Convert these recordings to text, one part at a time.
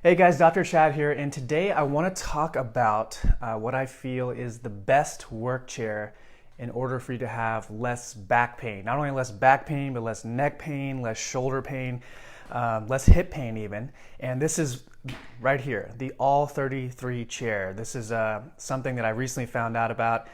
Hey guys, Dr. Chad here, and today I want to talk about what I feel is the best work chair in order for you to have less back pain. Not only less back pain, but less neck pain, less shoulder pain, less hip pain even. And this is right here, the All33 chair. This is something that I recently found out about.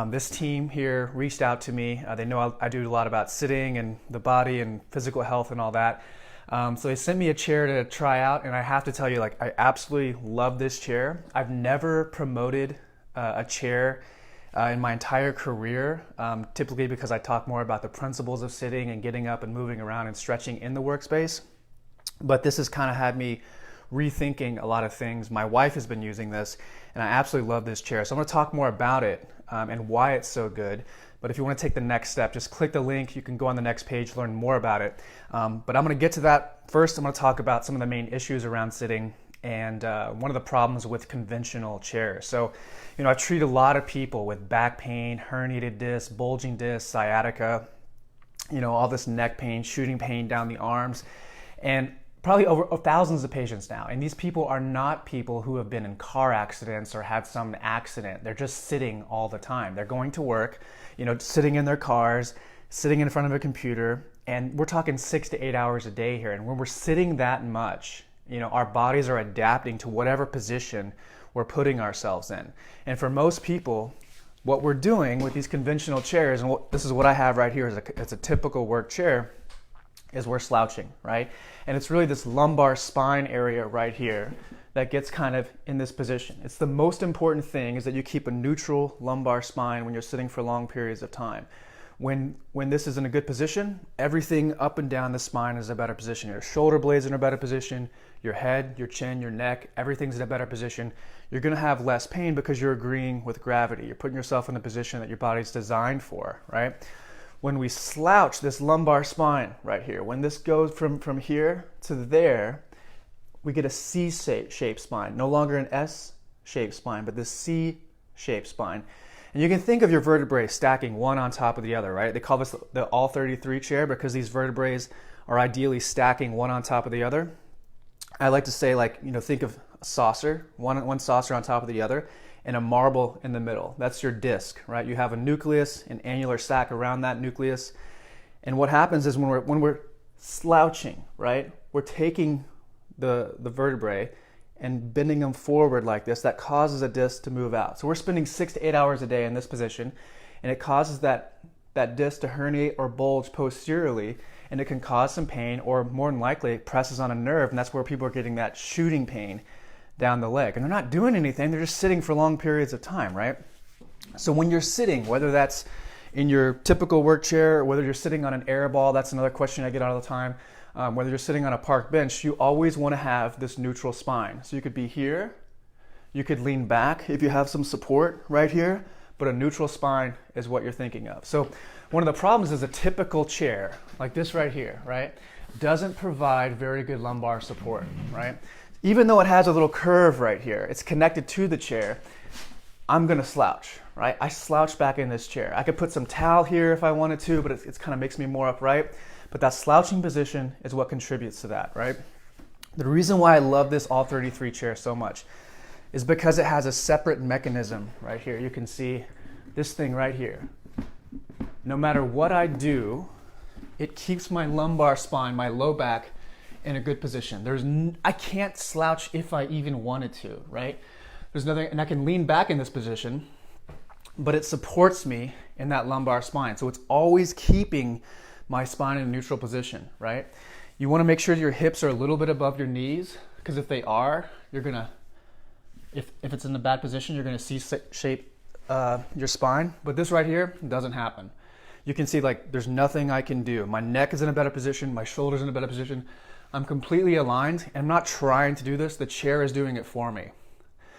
This team here reached out to me. They know I do a lot about sitting and the body and physical health and all that. So they sent me a chair to try out, and I have to tell you, I absolutely love this chair. I've never promoted a chair in my entire career, typically because I talk more about the principles of sitting and getting up and moving around and stretching in the workspace. But this has kind of had me rethinking a lot of things. My wife has been using this, and I absolutely love this chair. So I'm going to talk more about it and why it's so good. But if you want to take the next step, just click the link. You can go on the next page, learn more about it. But I'm going to get to that. First, I'm going to talk about some of the main issues around sitting and one of the problems with conventional chairs. So, I've treated a lot of people with back pain, herniated disc, bulging disc, sciatica, all this neck pain, shooting pain down the arms, and probably over thousands of patients now. And these people are not people who have been in car accidents or had some accident. They're just sitting all the time. They're going to work, sitting in their cars, sitting in front of a computer, and we're talking 6 to 8 hours a day here. And when we're sitting that much, our bodies are adapting to whatever position we're putting ourselves in. And for most people, what we're doing with these conventional chairs, and this is what I have right here, it's a typical work chair, is we're slouching, right? And it's really this lumbar spine area right here that gets kind of in this position. It's the most important thing, is that you keep a neutral lumbar spine when you're sitting for long periods of time. When this is in a good position, everything up and down the spine is in a better position. Your shoulder blades are in a better position, your head, your chin, your neck, everything's in a better position. You're gonna have less pain because you're agreeing with gravity. You're putting yourself in the position that your body's designed for, right? When we slouch this lumbar spine right here, when this goes from here to there, we get a C-shaped spine, no longer an S-shaped spine, but this C-shaped spine. And you can think of your vertebrae stacking one on top of the other, right? They call this the All33 chair because these vertebrae are ideally stacking one on top of the other. I like to say, think of a saucer, one saucer on top of the other, and a marble in the middle. That's your disc, right? You have a nucleus, an annular sac around that nucleus. And what happens is when we're slouching, right? We're taking the vertebrae and bending them forward like this. That causes a disc to move out. So we're spending 6 to 8 hours a day in this position, and it causes that disc to herniate or bulge posteriorly, and it can cause some pain, or more than likely it presses on a nerve, and that's where people are getting that shooting pain down the leg. And they're not doing anything, they're just sitting for long periods of time, right? So when you're sitting, whether that's in your typical work chair or whether you're sitting on an air ball, that's another question I get all the time, whether you're sitting on a park bench, you always want to have this neutral spine. So you could be here, you could lean back if you have some support right here, but a neutral spine is what you're thinking of. So one of the problems is a typical chair, like this right here, right, doesn't provide very good lumbar support, right? Even though it has a little curve right here, it's connected to the chair, I'm gonna slouch, right? I slouch back in this chair. I could put some towel here if I wanted to, but it kind of makes me more upright. But that slouching position is what contributes to that, right? The reason why I love this All33 chair so much is because it has a separate mechanism right here. You can see this thing right here. No matter what I do, it keeps my lumbar spine, my low back, in a good position. I can't slouch if I even wanted to, right? There's nothing, and I can lean back in this position, but it supports me in that lumbar spine. So it's always keeping my spine in a neutral position, right? You want to make sure your hips are a little bit above your knees, because if they are, you're gonna, if it's in a bad position, you're gonna C-shape your spine. But this right here doesn't happen. You can see there's nothing I can do. My neck is in a better position, my shoulders in a better position. I'm completely aligned, and I'm not trying to do this. The chair is doing it for me.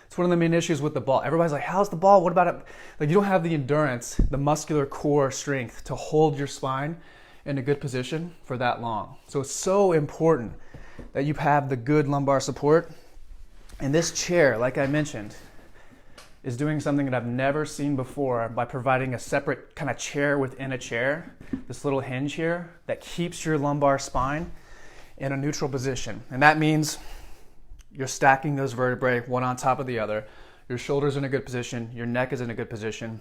It's one of the main issues with the ball. Everybody's like, how's the ball? What about it? You don't have the endurance, the muscular core strength to hold your spine in a good position for that long. So it's so important that you have the good lumbar support. And this chair, like I mentioned, is doing something that I've never seen before by providing a separate kind of chair within a chair, this little hinge here that keeps your lumbar spine in a neutral position. And that means you're stacking those vertebrae one on top of the other. Your shoulders are in a good position, your neck is in a good position.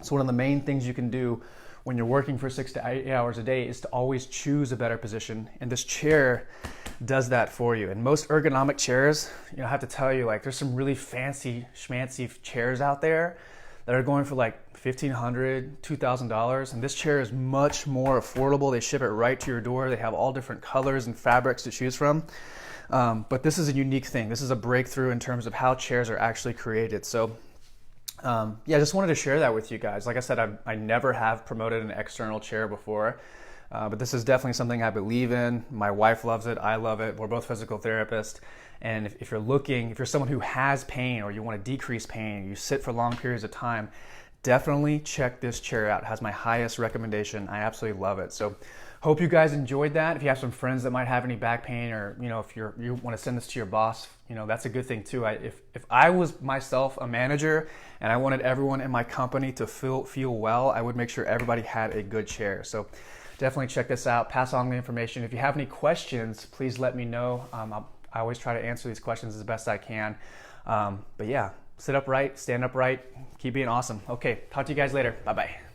So one of the main things you can do when you're working for 6 to 8 hours a day is to always choose a better position. And this chair does that for you. And most ergonomic chairs, I have to tell you, like, there's some really fancy schmancy chairs out there that are going for like $1,500, $2,000. And this chair is much more affordable. They ship it right to your door. They have all different colors and fabrics to choose from. But this is a unique thing. This is a breakthrough in terms of how chairs are actually created. So yeah, I just wanted to share that with you guys. Like I said, I never have promoted an external chair before, but this is definitely something I believe in. My wife loves it. I love it. We're both physical therapists. And if you're someone who has pain or you want to decrease pain, you sit for long periods of time, definitely check this chair out. It has my highest recommendation. I absolutely love it. So hope you guys enjoyed that. If you have some friends that might have any back pain, or if you want to send this to your boss, that's a good thing too. If I was myself a manager and I wanted everyone in my company to feel well, I would make sure everybody had a good chair. So definitely check this out. Pass on the information. If you have any questions, please let me know. I always try to answer these questions as best I can. But yeah, sit upright, stand upright, keep being awesome. Okay, talk to you guys later. Bye-bye.